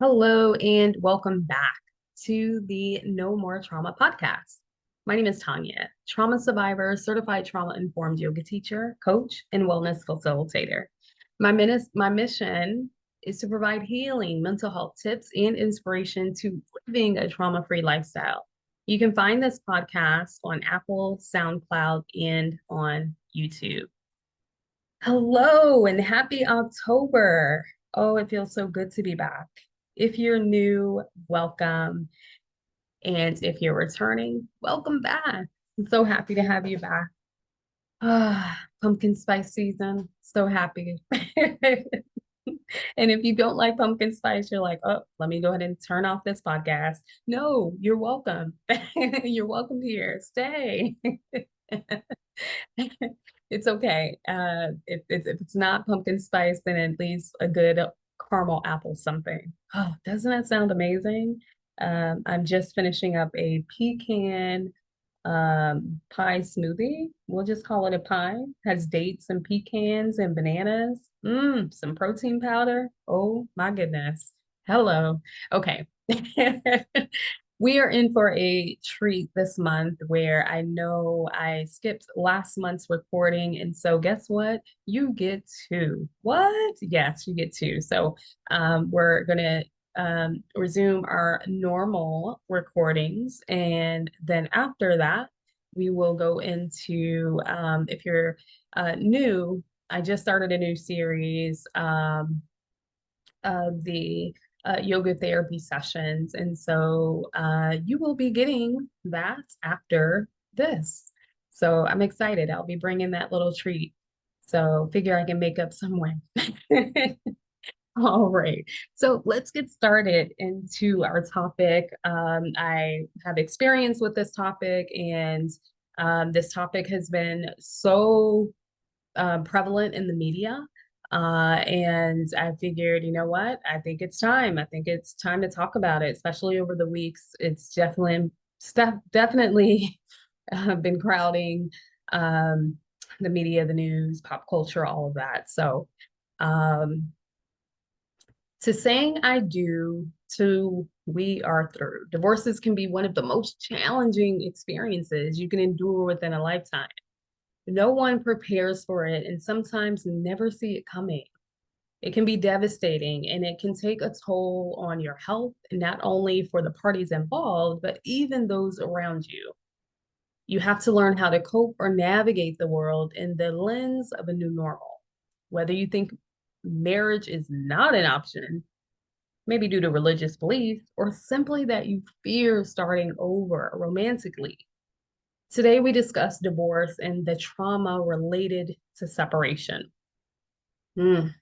Hello and welcome back to the No More Trauma podcast. My name is Tanya, trauma survivor, certified trauma-informed yoga teacher, coach, and wellness facilitator. My mission is to provide healing, mental health tips, and inspiration to living a trauma-free lifestyle. You can find this podcast on Apple, SoundCloud, and on YouTube. Hello and happy October. Oh, it feels so good to be back. If you're new, welcome. And if you're returning, welcome back. I'm so happy to have you back. Pumpkin spice season. So happy. And if you don't like pumpkin spice, you're like, oh, let me go ahead and turn off this podcast. No, you're welcome. You're welcome here. Stay. It's okay. If it's not pumpkin spice, then at least a good caramel apple something. Oh, doesn't that sound amazing? I'm just finishing up a pecan pie smoothie. We'll just call it a pie. Has dates and pecans and bananas. Some protein powder. Oh my goodness. Hello. Okay. We are in for a treat this month where I know I skipped last month's recording. And so guess what? You get two. What? Yes, you get two. So we're going to resume our normal recordings. And then after that, we will go into, if you're new, I just started a new series of the yoga therapy sessions. And so you will be getting that after this. So I'm excited. I'll be bringing that little treat. So figure I can make up some way. All right. So let's get started into our topic. I have experience with this topic, and this topic has been so prevalent in the media. And I figured, you know what? I think it's time. I think it's time to talk about it, especially over the weeks. It's definitely stuff definitely been crowding the media, the news, pop culture, all of that. So um, to saying I do to we are through. Divorces can be one of the most challenging experiences you can endure within a lifetime. No one prepares for it and sometimes never see it coming. It can be devastating and it can take a toll on your health, not only for the parties involved, but even those around you. You have to learn how to cope or navigate the world in the lens of a new normal. Whether you think marriage is not an option, maybe due to religious beliefs, or simply that you fear starting over romantically. Today, we discuss divorce and the trauma related to separation. Mm.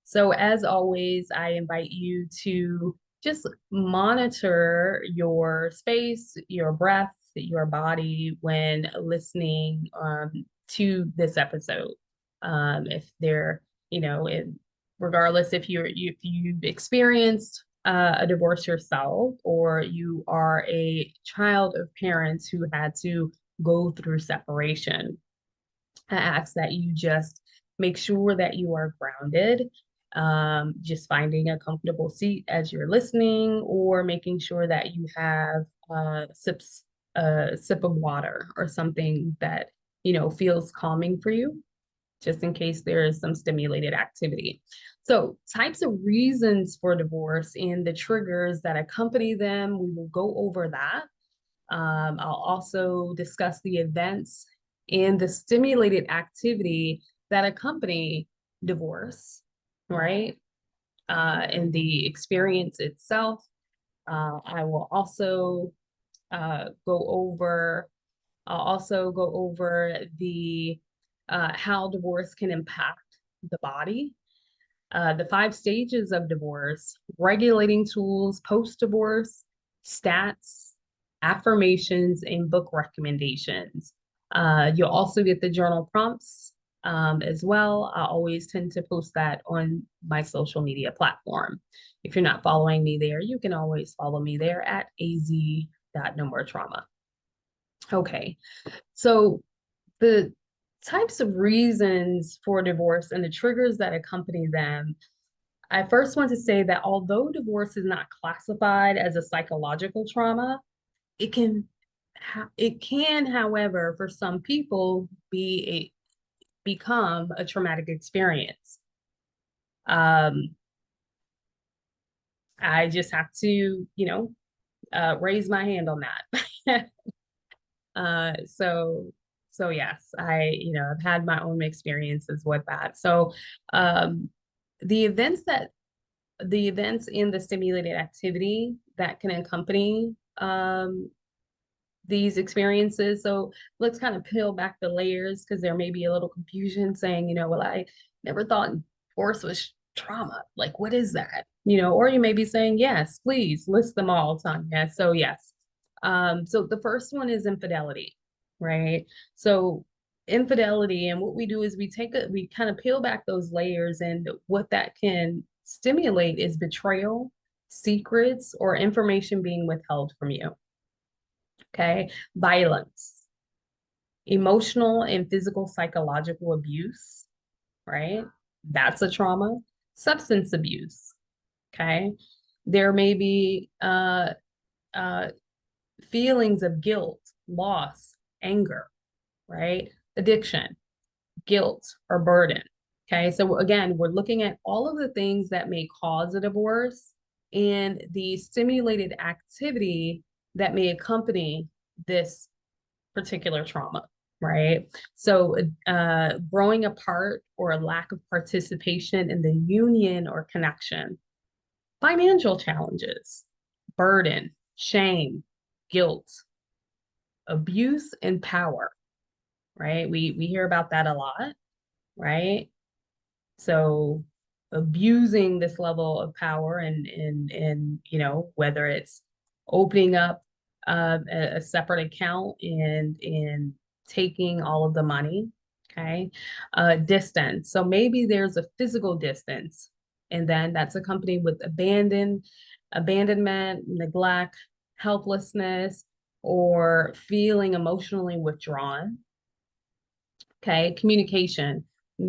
So, as always, I invite you to just monitor your space, your breath, your body when listening to this episode. If they're, you know, it, regardless if you've experienced a divorce yourself or you are a child of parents who had to go through separation, I ask that you just make sure that you are grounded, just finding a comfortable seat as you're listening, or making sure that you have a sip of water or something that feels calming for you, just in case there is some stimulated activity. So, types of reasons for divorce and the triggers that accompany them, we will go over that. I'll also discuss the events and the stimulated activity that accompany divorce, right? And the experience itself. I will also go over. I'll also go over the how divorce can impact the body, the 5 stages of divorce, regulating tools post-divorce, stats, affirmations, and book recommendations. You'll also get the journal prompts as well. I always tend to post that on my social media platform. If you're not following me there, you can always follow me there at az.nomoretrauma. Okay, so the types of reasons for divorce and the triggers that accompany them, I first want to say that although divorce is not classified as a psychological trauma, it can it can, however, for some people become a traumatic experience. Um, I just have to, raise my hand on that. So yes, I've had my own experiences with that. So um, the events that the events in the stimulated activity that can accompany these experiences. So let's kind of peel back the layers because there may be a little confusion saying, well, I never thought divorce was trauma. Like, what is that? Or you may be saying, yes, please list them all, Tanya. So yes. So the first one is infidelity, right? So infidelity, and what we do is we kind of peel back those layers, and what that can stimulate is betrayal, secrets, or information being withheld from you. Okay. Violence, emotional and physical psychological abuse, right? That's a trauma. Substance abuse. Okay. There may be uh, feelings of guilt, loss, anger, right? Addiction, guilt, or burden. Okay. So again, we're looking at all of the things that may cause a divorce and the stimulated activity that may accompany this particular trauma, right? So, growing apart or a lack of participation in the union or connection, financial challenges, burden, shame, guilt, abuse, and power, right? We hear about that a lot, right? So abusing this level of power and whether it's opening up a separate account and taking all of the money. Okay. Distance. So maybe there's a physical distance, and then that's accompanied with abandonment, neglect, helplessness, or feeling emotionally withdrawn. Okay, communication,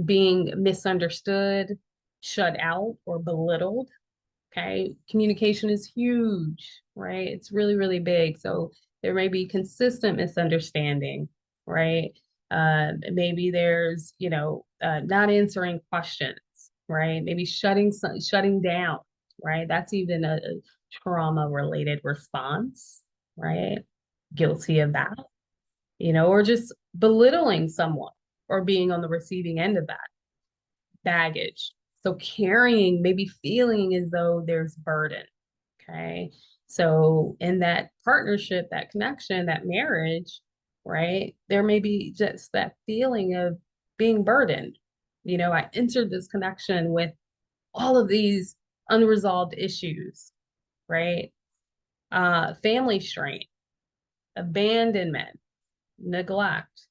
being misunderstood, shut out, or belittled. Okay, communication is huge, right? It's really, really big. So there may be consistent misunderstanding, right? Maybe there's, not answering questions, right? Maybe shutting down, right? That's even a trauma related response, right? Guilty of that, or just belittling someone or being on the receiving end of that baggage. So carrying, maybe feeling as though there's burden. Okay. So in that partnership, that connection, that marriage, right, there may be just that feeling of being burdened. I entered this connection with all of these unresolved issues, right? Family strain, abandonment, neglect,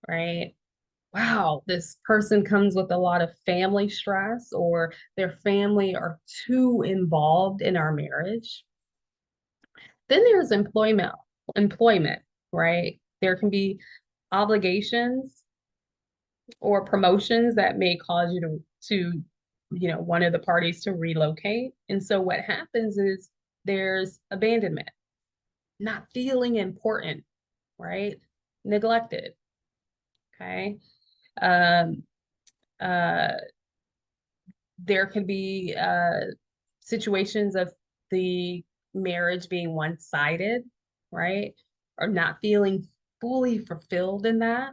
right? Wow, this person comes with a lot of family stress, or their family are too involved in our marriage. Then there's employment, right? There can be obligations or promotions that may cause you to one of the parties to relocate. And so what happens is there's abandonment, not feeling important, right? Neglected. Okay. Um, uh, there could be situations of the marriage being one-sided, right? Or not feeling fully fulfilled in that.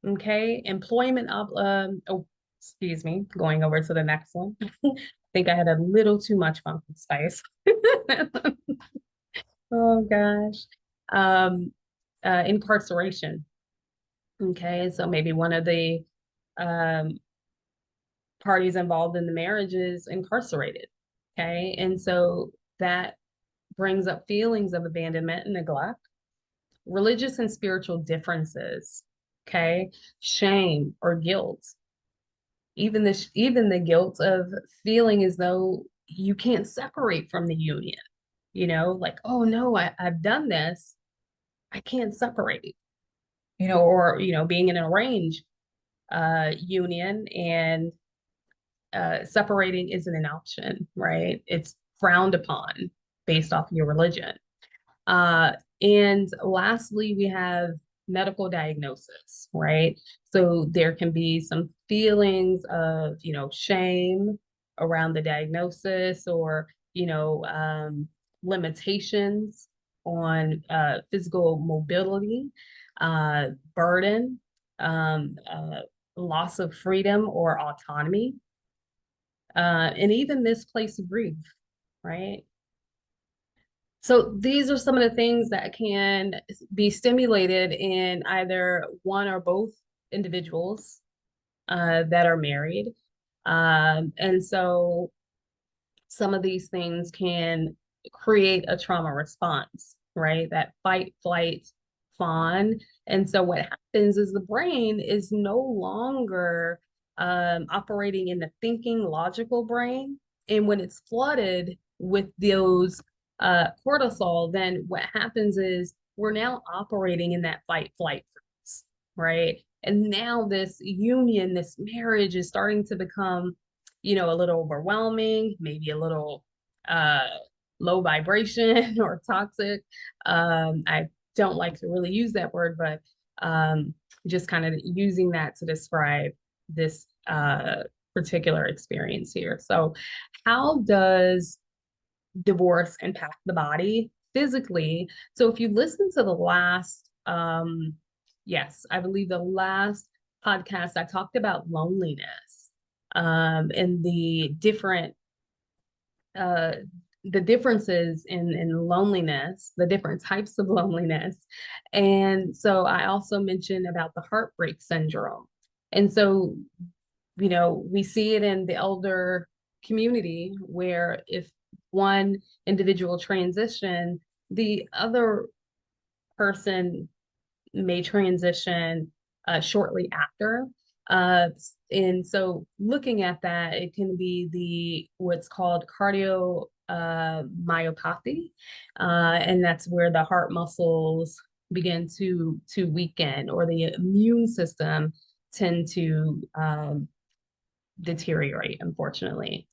Okay. Oh, excuse me, going over to the next one. I think I had a little too much pumpkin spice. Oh gosh. Um, Incarceration. Okay. So maybe one of the um, parties involved in the marriage is incarcerated. Okay. And so that brings up feelings of abandonment and neglect, religious and spiritual differences. Okay. Shame or guilt, even the guilt of feeling as though you can't separate from the union, like, oh no, I've done this. I can't separate, or being in an arranged union and separating isn't an option, right? It's frowned upon based off your religion. Uh, and lastly, we have medical diagnosis, right? So there can be some feelings of, shame around the diagnosis or, limitations on physical mobility, burden, loss of freedom or autonomy, and even misplaced grief, right? So these are some of the things that can be stimulated in either one or both individuals that are married. And so some of these things can create a trauma response, right? That fight, flight, fawn. And so what happens is the brain is no longer operating in the thinking, logical brain. And when it's flooded with those cortisol, then what happens is we're now operating in that fight, flight freeze, right? And now this union, this marriage is starting to become a little overwhelming, maybe a little uh, low vibration or toxic. I don't like to really use that word, but just kind of using that to describe this particular experience here. So, how does divorce impact the body physically? So, if you listen to the last, yes, I believe the last podcast, I talked about loneliness and uh, the differences in loneliness, the different types of loneliness. And so I also mentioned about the heartbreak syndrome. And so, we see it in the elder community where if one individual transition, the other person may transition shortly after. And so looking at that, it can be the what's called cardio myopathy, and that's where the heart muscles begin to weaken or the immune system tend to deteriorate, unfortunately.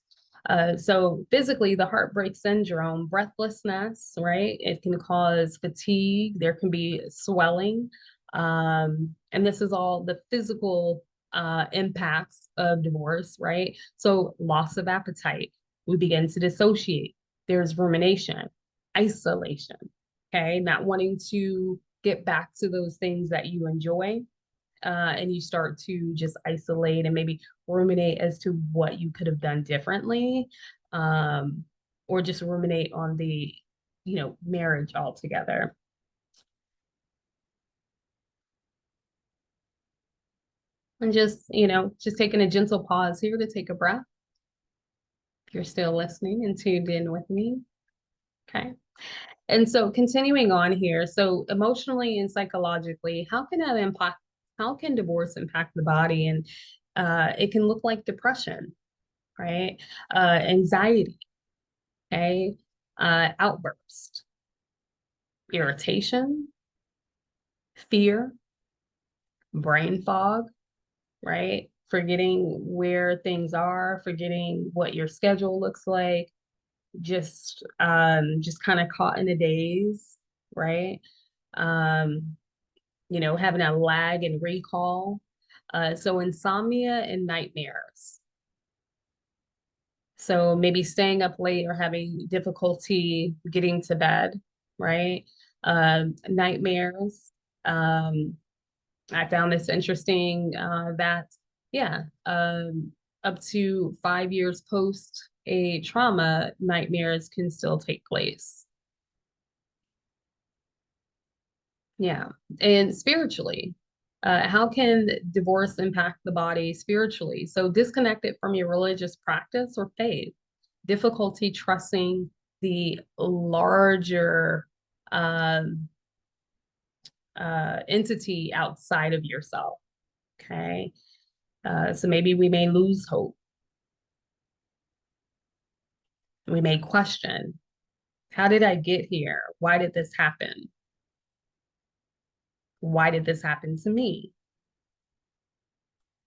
So physically, the heartbreak syndrome, breathlessness, right? It can cause fatigue. There can be swelling. And this is all the physical impacts of divorce, right? So loss of appetite. We begin to dissociate. There's rumination, isolation, okay? Not wanting to get back to those things that you enjoy, and you start to just isolate and maybe ruminate as to what you could have done differently, um, or just ruminate on the, marriage altogether. And just taking a gentle pause here to take a breath. If you're still listening and tuned in with me. Okay. And so continuing on here, so emotionally and psychologically, how can divorce impact the body? And it can look like depression, right? Anxiety, okay? Outburst, irritation, fear, brain fog, right? Forgetting where things are, forgetting what your schedule looks like, just kind of caught in a daze, right? Um, having a lag and recall. So insomnia and nightmares. So maybe staying up late or having difficulty getting to bed, right? Nightmares. Um, I found this interesting that, yeah, up to 5 years post a trauma, nightmares can still take place. Yeah. And spiritually, how can divorce impact the body spiritually? So, disconnected from your religious practice or faith, difficulty trusting the larger um, entity outside of yourself. Okay. So, maybe we may lose hope. We may question, how did I get here? Why did this happen? Why did this happen to me?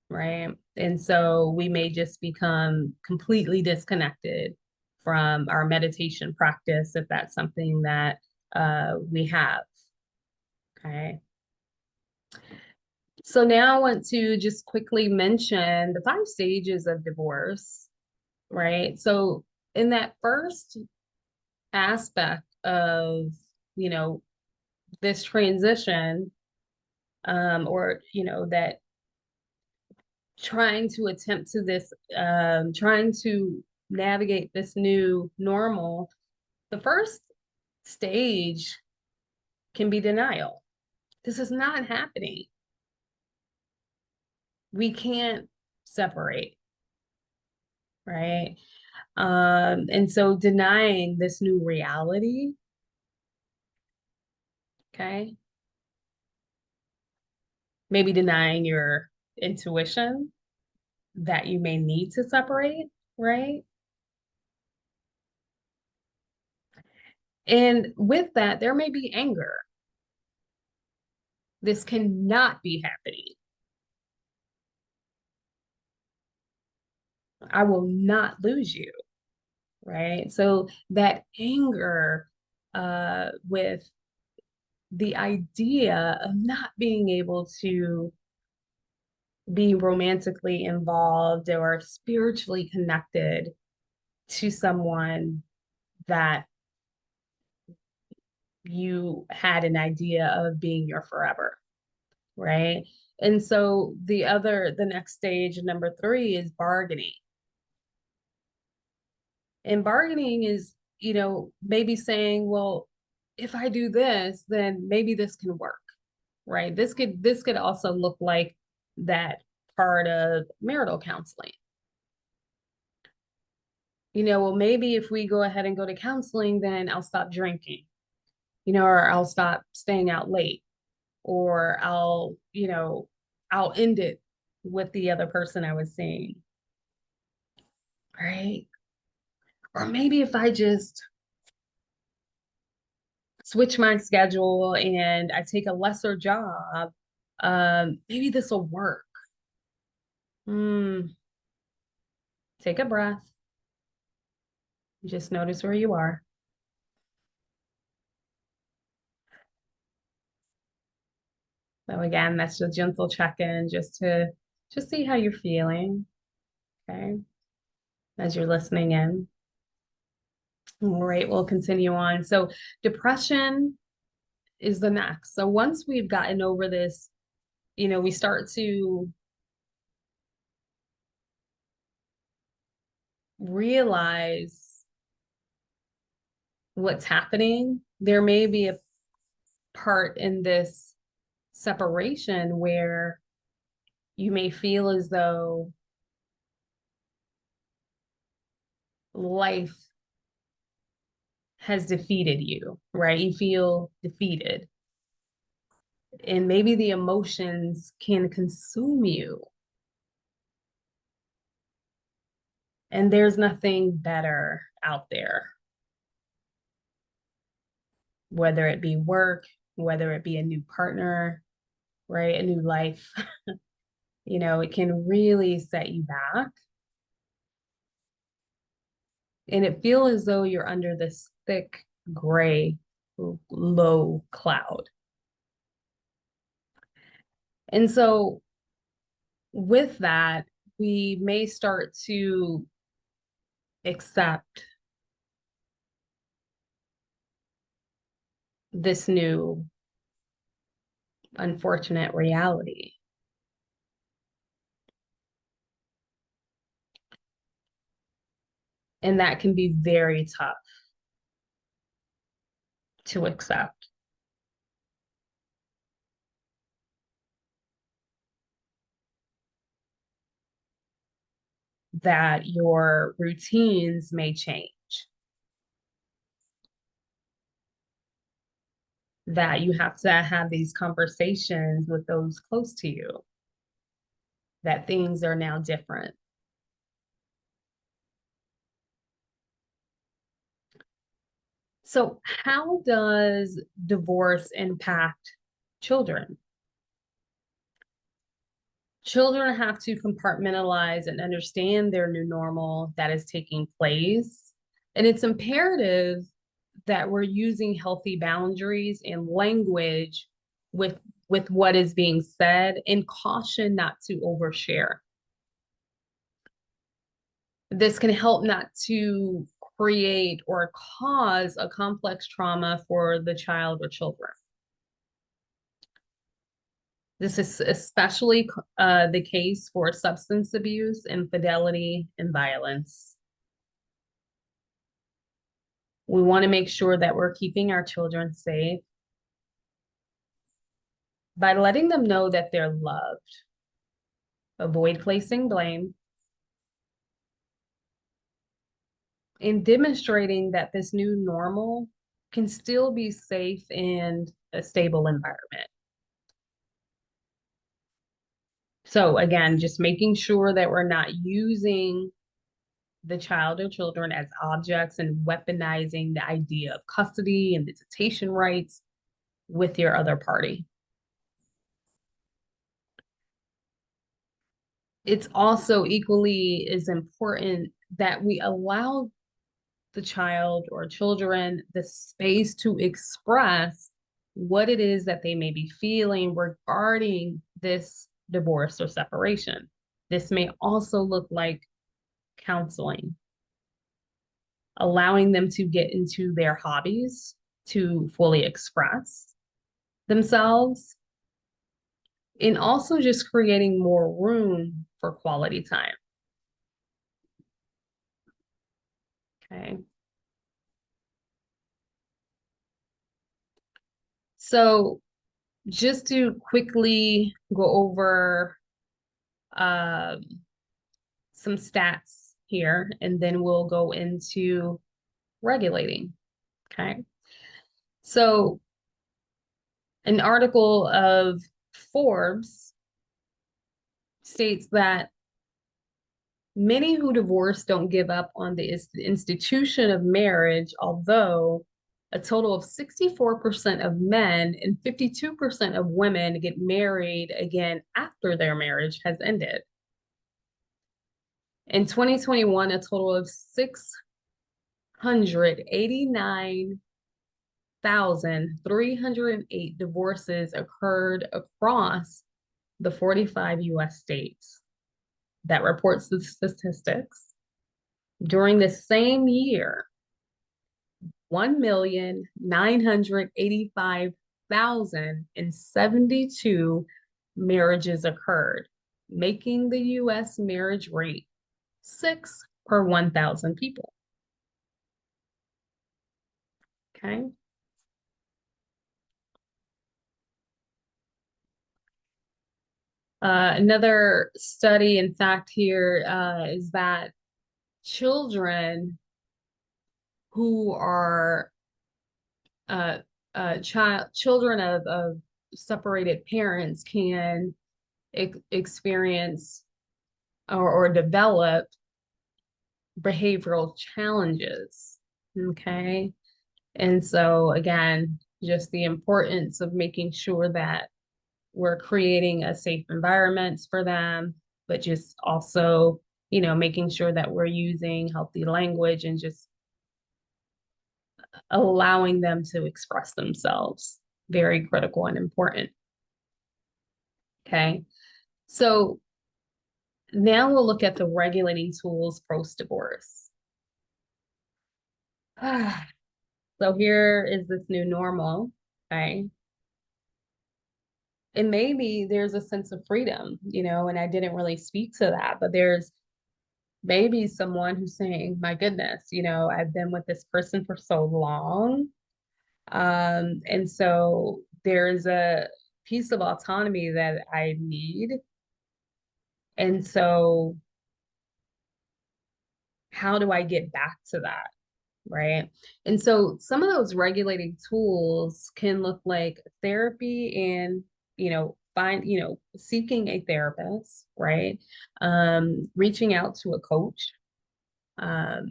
right? And so we may just become completely disconnected from our meditation practice if that's something that we have. Okay. So now I want to just quickly mention the 5 stages of divorce, right? So in that first aspect of, you know, this transition, or, that trying to attempt to this, trying to navigate this new normal, the first stage can be denial. This is not happening. We can't separate, right? And so denying this new reality, okay, maybe denying your intuition that you may need to separate, right? And with that, there may be anger. This cannot be happening. I will not lose you, right? So that anger with the idea of not being able to be romantically involved or spiritually connected to someone that you had an idea of being your forever, right? And so the next stage, number three, is bargaining. And bargaining is, maybe saying, well, if I do this, then maybe this can work, right? This could also look like that part of marital counseling. Well, maybe if we go ahead and go to counseling, then I'll stop drinking, or I'll stop staying out late, or I'll end it with the other person I was seeing, right? Or maybe if I just switch my schedule and I take a lesser job, maybe this will work. Mm, take a breath. Just notice where you are. So again, that's a gentle check-in just see how you're feeling, okay, as you're listening in. All right, we'll continue on. So depression is the next. So once we've gotten over this, we start to realize what's happening. There may be a part in this separation where you may feel as though life has defeated you, right? You feel defeated. And maybe the emotions can consume you. And there's nothing better out there, whether it be work, whether it be a new partner, right? A new life. It can really set you back. And it feels as though you're under this thick gray, low cloud. And so with that, we may start to accept this new unfortunate reality. And that can be very tough to accept, that your routines may change, that you have to have these conversations with those close to you, that things are now different. So, how does divorce impact children? Children have to compartmentalize and understand their new normal that is taking place. And it's imperative that we're using healthy boundaries and language with with what is being said, and caution not to overshare. This can help not to create or cause a complex trauma for the child or children. This is especially the case for substance abuse, infidelity, and violence. We want to make sure that we're keeping our children safe by letting them know that they're loved. Avoid placing blame and demonstrating that this new normal can still be safe and a stable environment. So again, just making sure that we're not using the child or children as objects and weaponizing the idea of custody and visitation rights with your other party. It's also equally as important that we allow the child or children the space to express what it is that they may be feeling regarding this divorce or separation. This may also look like counseling, allowing them to get into their hobbies to fully express themselves, and also just creating more room for quality time. Okay. So just to quickly go over um, some stats here, and then we'll go into regulating. Okay. So an article of Forbes states that many who divorce don't give up on the institution of marriage, although a total of 64% of men and 52% of women get married again after their marriage has ended. In 2021, a total of 689,308 divorces occurred across the 45 US states. That reports the statistics. During the same year, 1,985,072 marriages occurred, making the US marriage rate 6 per 1,000 people. Okay. Another study, in fact, here is that children who are children of separated parents can experience or develop behavioral challenges. Okay. And so, again, just the importance of making sure that we're creating a safe environment for them, but just also, making sure that we're using healthy language and just allowing them to express themselves. Very critical and important. Okay. So now we'll look at the regulating tools post-divorce. So here is this new normal. Okay. And maybe there's a sense of freedom, and I didn't really speak to that, but there's maybe someone who's saying, my goodness, I've been with this person for so long. And so there's a piece of autonomy that I need. And so how do I get back to that? Right. And so some of those regulating tools can look like therapy and, seeking a therapist, right? Reaching out to a coach, um,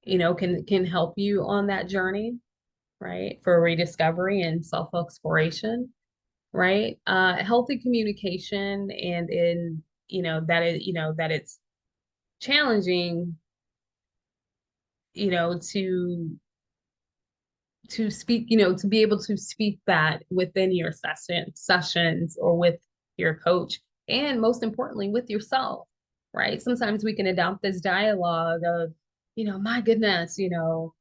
can help you on that journey, right? For rediscovery and self-exploration. right? Healthy communication, and in, that it's challenging, to speak, to be able to speak that within your sessions or with your coach, and most importantly with yourself, right? Sometimes we can adopt this dialogue of, my goodness, the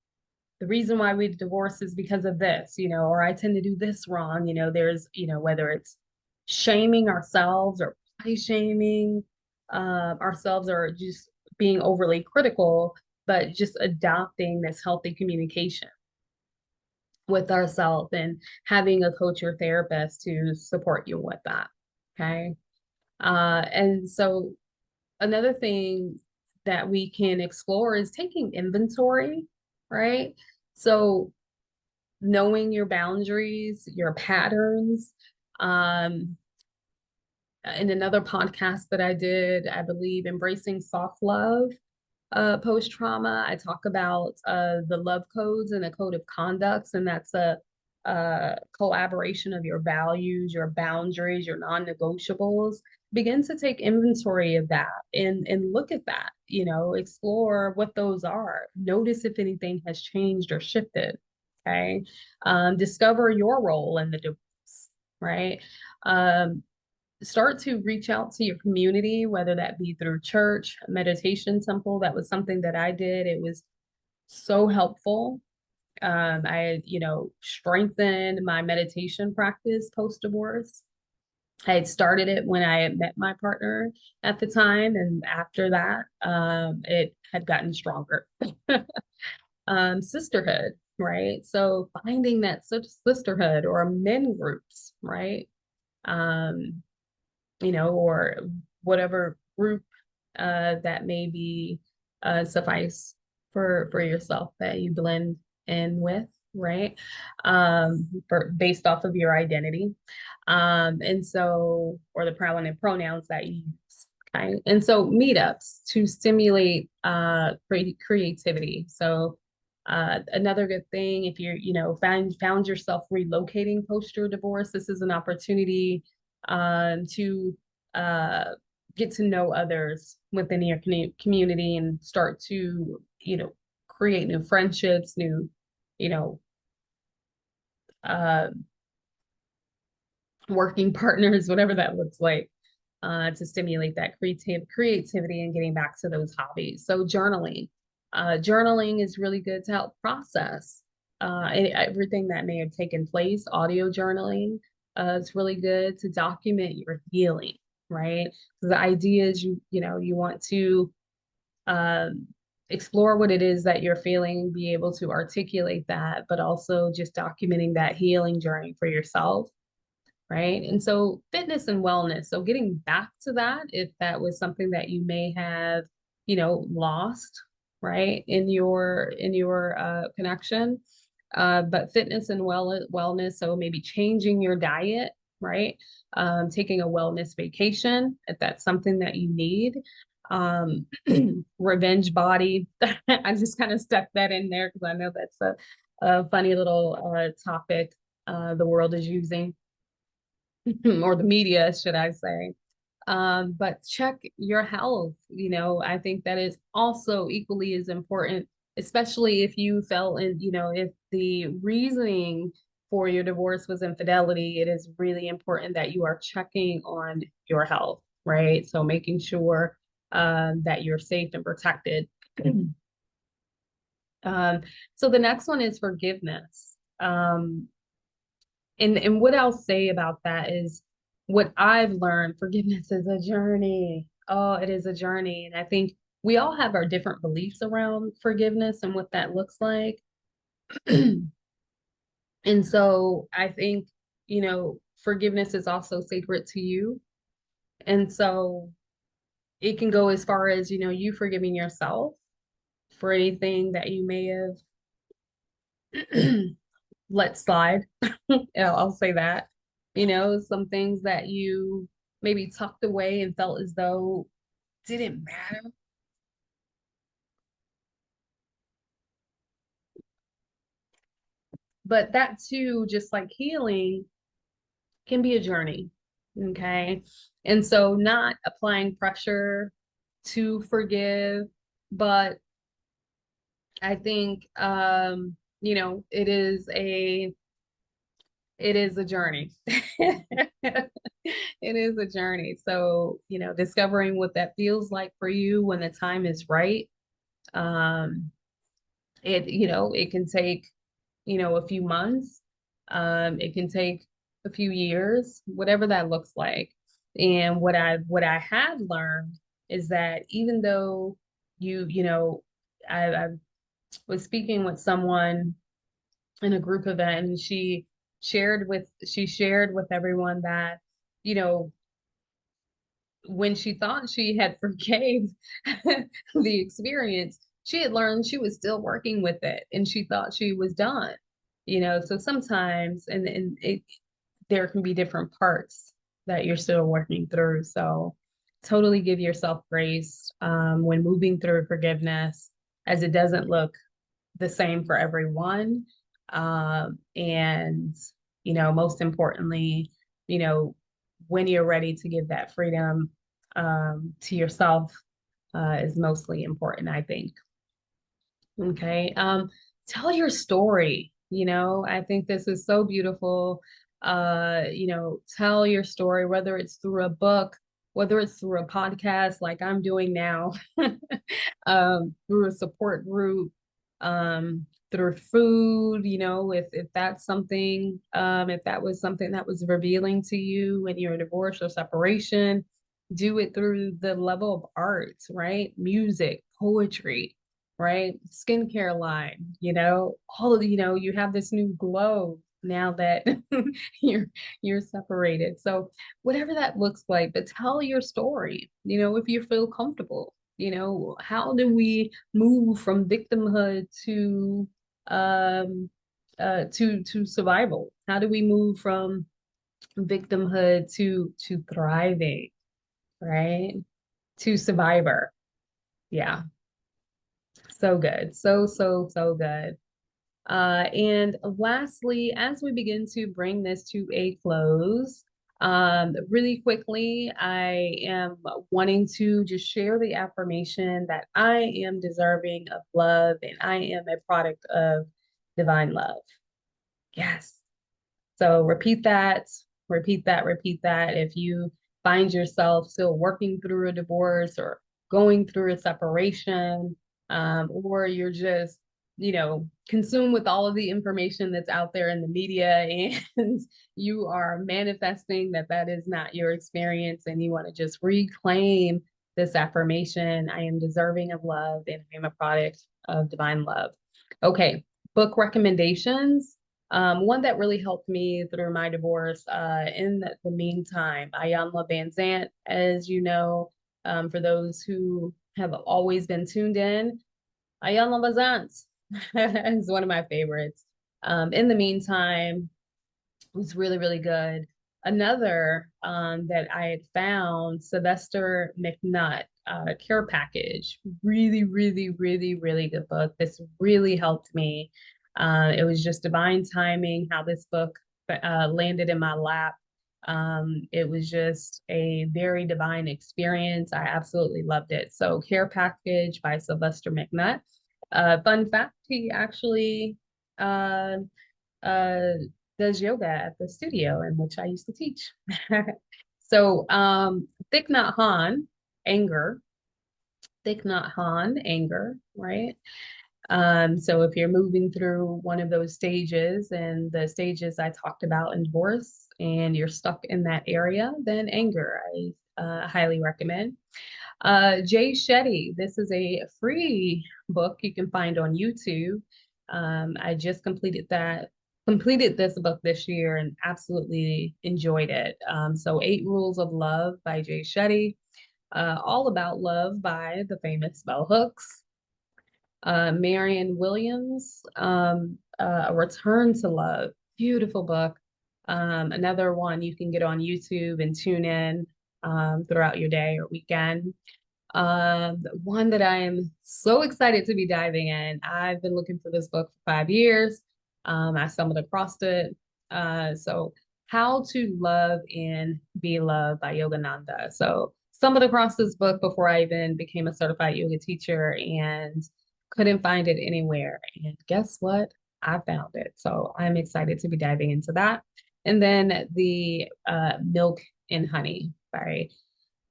reason why we divorce is because of this, or I tend to do this wrong. There's, whether it's shaming ourselves or body shaming ourselves, or just being overly critical, but just adopting this healthy communication with ourselves and having a coach or therapist to support you with that. Okay. And so another thing that we can explore is taking inventory, right? So knowing your boundaries, your patterns. Um, in another podcast that I did, I believe Embracing Soft Love, post trauma, I talk about the love codes and a code of conducts, and that's a collaboration of your values, your boundaries, your non-negotiables. Begin to take inventory of that and look at that. Explore what those are. Notice if anything has changed or shifted. Okay, discover your role in the divorce. Right. Um, Start to reach out to your community, whether that be through church, meditation temple. That was something that I did. It was so helpful. I, strengthened my meditation practice post divorce. I had started it when I had met my partner at the time, and after that, it had gotten stronger. Sisterhood, right? So finding that sisterhood or men groups, right? Um, or whatever group that may be suffice for yourself that you blend in with, right? Based off of your identity. And so, or the pronouns that you use. Okay. And so meetups to stimulate creativity. So another good thing, if you're, found yourself relocating post your divorce, this is an opportunity to uh, get to know others within your community and start to, create new friendships, new, you know, uh, working partners, whatever that looks like, to stimulate that creativity and getting back to those hobbies. So journaling is really good to help process everything that may have taken place. Audio journaling is really good to document your healing, right? So the idea is you want to um, explore what it is that you're feeling, be able to articulate that, but also just documenting that healing journey for yourself, right? And so fitness and wellness. So getting back to that, if that was something that you may have, lost, right, in your connection. But fitness and wellness. So maybe changing your diet, right? Taking a wellness vacation if that's something that you need. Um, Revenge body. I just kind of stuck that in there because I know that's a funny little topic the world is using or the media, should I say. But check your health. I think that is also equally as important, especially if you felt in, if the reasoning for your divorce was infidelity, it is really important that you are checking on your health, right? So making sure that you're safe and protected. Um, so the next one is forgiveness. And what I'll say about that is what I've learned, forgiveness is a journey. Oh, it is a journey. And I think we all have our different beliefs around forgiveness and what that looks like. And so I think, forgiveness is also sacred to you. And so it can go as far as, you forgiving yourself for anything that you may have let slide. I'll say that. Some things that you maybe tucked away and felt as though didn't matter. But that too, just like healing, can be a journey. Okay. And so not applying pressure to forgive, but I think it is a journey. It is a journey. So, discovering what that feels like for you when the time is right. Um, it can take, a few months. It can take a few years, whatever that looks like. And what I have learned is that even though I was speaking with someone in a group event, and she shared with everyone that, you know, when she thought she had forgave the experience, she had learned she was still working with it, and she thought she was done. So sometimes, there can be different parts that you're still working through. So totally give yourself grace when moving through forgiveness, as it doesn't look the same for everyone. And, most importantly, you know, when you're ready to give that freedom to yourself is mostly important, I think. Okay. Tell your story. I think this is so beautiful. Tell your story, whether it's through a book, whether it's through a podcast like I'm doing now, through a support group, through food, if that's something, if that was something that was revealing to you in your divorce or separation, do it through the level of art, right? Music, poetry, right? Skincare line, all of you have this new glow now that you're you're separated. So whatever that looks like, but tell your story, if you feel comfortable. How do we move from victimhood to survival? How do we move from victimhood to thriving, right? To survivor. Yeah. So good. So, so, so good. And lastly, as we begin to bring this to a close, really quickly, I am wanting to just share the affirmation that I am deserving of love and I am a product of divine love. Yes. So repeat that, repeat that, repeat that. If you find yourself still working through a divorce or going through a separation, or you're just, consumed with all of the information that's out there in the media, and you are manifesting that that is not your experience, and you want to just reclaim this affirmation: I am deserving of love and I am a product of divine love. Okay, book recommendations. One that really helped me through my divorce, in the meantime, Ayanla Van Zant, as you know, for those who have always been tuned in, Ayanla Van Zant is one of my favorites. In the meantime, was really, really good. Another that I had found, Sylvester McNutt, Care Package. Really, really, really, really good book. This really helped me. It was just divine timing how this book landed in my lap. It was just a very divine experience. I absolutely loved it. So, Care Package by Sylvester McNutt. Fun fact, he actually uh, uh, does yoga at the studio in which I used to teach. So, Thich Nhat Hanh, anger, Thich Nhat Hanh, anger, right? So if you're moving through one of those stages and the stages I talked about in divorce and you're stuck in that area, then anger, I highly recommend. Jay Shetty, this is a free book you can find on YouTube. I just completed this book this year and absolutely enjoyed it. So, Eight Rules of Love by Jay Shetty, All About Love by the famous Bell Hooks, Marianne Williams, A Return to Love, beautiful book. Another one you can get on YouTube and tune in throughout your day or weekend. One that I am so excited to be diving in. I've been looking for this book for 5 years. I stumbled across it. So How to Love and Be Loved by Yogananda. So stumbled across this book before I even became a certified yoga teacher and couldn't find it anywhere. And guess what? I found it. So I'm excited to be diving into that. And then the Milk and Honey by,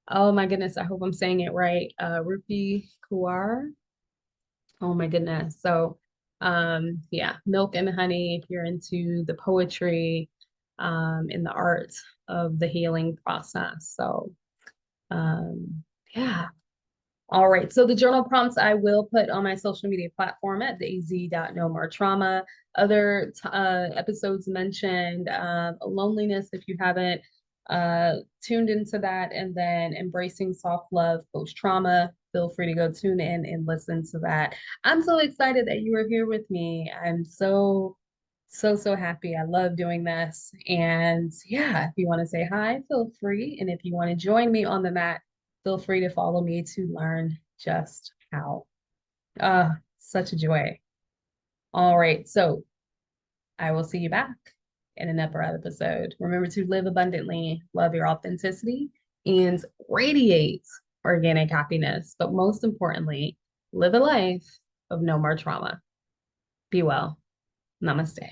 oh my goodness, I hope I'm saying it right. Rupi Kaur. Oh my goodness. So yeah, Milk and Honey, if you're into the poetry and the art of the healing process. So yeah. All right. So the journal prompts I will put on my social media platform at daisy.nomortrauma. Other episodes mentioned loneliness if you haven't tuned into that, and then embracing soft love post trauma. Feel free to go tune in and listen to that. I'm so excited that you are here with me. I'm so happy. I love doing this. And yeah, if you want to say hi, feel free. And if you want to join me on the mat, feel free to follow me to learn just how. Such a joy. All right. So I will see you back in another episode. Remember to live abundantly, love your authenticity, and radiate organic happiness. But most importantly, live a life of no more trauma. Be well. Namaste.